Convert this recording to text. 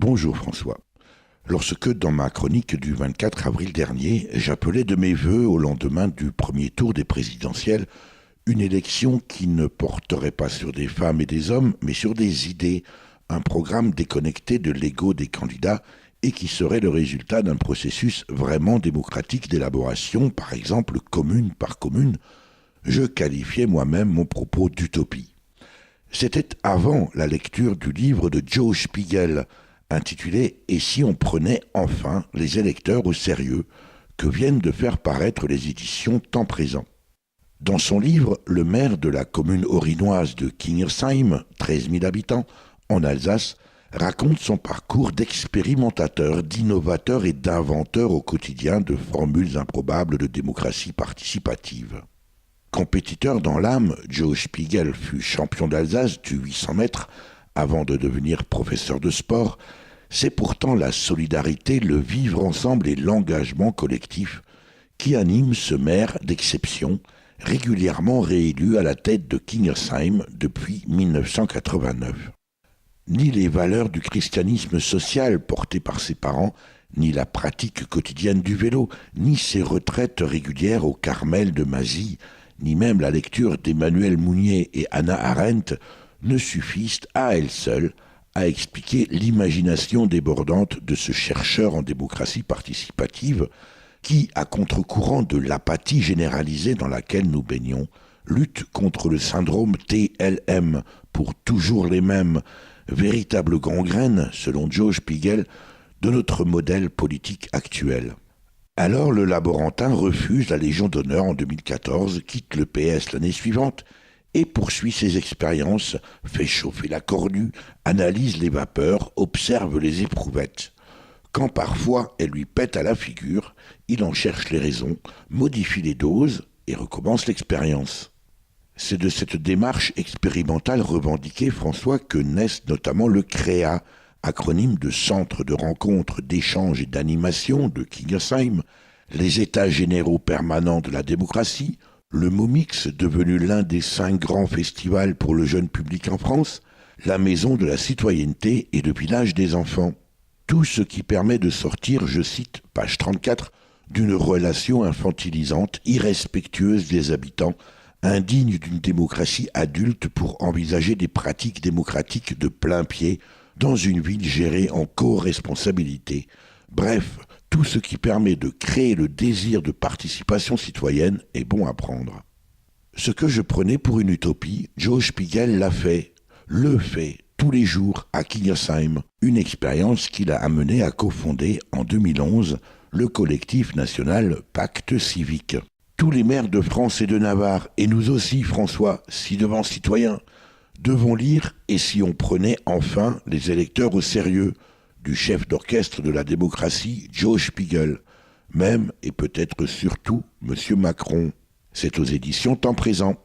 Bonjour François. Lorsque, dans ma chronique du 24 avril dernier, j'appelais de mes vœux au lendemain du premier tour des présidentielles une élection qui ne porterait pas sur des femmes et des hommes, mais sur des idées, un programme déconnecté de l'ego des candidats et qui serait le résultat d'un processus vraiment démocratique d'élaboration, par exemple commune par commune, je qualifiais moi-même mon propos d'utopie. C'était avant la lecture du livre de Joe Spiegel, intitulé « Et si on prenait enfin les électeurs au sérieux » que viennent de faire paraître les éditions Temps Présent. Dans son livre, le maire de la commune orinoise de Kingersheim, 13 000 habitants, en Alsace, raconte son parcours d'expérimentateur, d'innovateur et d'inventeur au quotidien de formules improbables de démocratie participative. Compétiteur dans l'âme, Joe Spiegel fut champion d'Alsace du 800 mètres avant de devenir professeur de sport. C'est pourtant la solidarité, le vivre ensemble et l'engagement collectif qui animent ce maire d'exception, régulièrement réélu à la tête de Kingersheim depuis 1989. Ni les valeurs du christianisme social portées par ses parents, ni la pratique quotidienne du vélo, ni ses retraites régulières au Carmel de Mazie, ni même la lecture d'Emmanuel Mounier et Hannah Arendt ne suffisent à elles seules à expliquer l'imagination débordante de ce chercheur en démocratie participative qui, à contre-courant de l'apathie généralisée dans laquelle nous baignons, lutte contre le syndrome TLM pour toujours les mêmes, véritable gangrène, selon Joe Spiegel, de notre modèle politique actuel. Alors le laborantin refuse la Légion d'honneur en 2014, quitte le PS l'année suivante et poursuit ses expériences, fait chauffer la cornue, analyse les vapeurs, observe les éprouvettes. Quand parfois elle lui pète à la figure, il en cherche les raisons, modifie les doses et recommence l'expérience. C'est de cette démarche expérimentale revendiquée, François, que naissent notamment le CREA, acronyme de Centre de rencontres, d'échanges et d'animation de Kingersheim, les États généraux permanents de la démocratie, le MOMIX, devenu l'un des 5 grands festivals pour le jeune public en France, la Maison de la citoyenneté et le Village des enfants. Tout ce qui permet de sortir, je cite, page 34, d'une relation infantilisante, irrespectueuse des habitants, indigne d'une démocratie adulte pour envisager des pratiques démocratiques de plein pied dans une ville gérée en co-responsabilité. Bref, tout ce qui permet de créer le désir de participation citoyenne est bon à prendre. Ce que je prenais pour une utopie, Joe Spiegel l'a fait, le fait, tous les jours à Kingersheim, une expérience qui l'a amené à cofonder en 2011 le collectif national Pacte Civique. Tous les maires de France et de Navarre, et nous aussi, François, ci-devant citoyens, devons lire « Et si on prenait enfin les électeurs au sérieux » du chef d'orchestre de la démocratie, Joe Spiegel, même et peut-être surtout M. Macron. C'est aux éditions Temps Présent.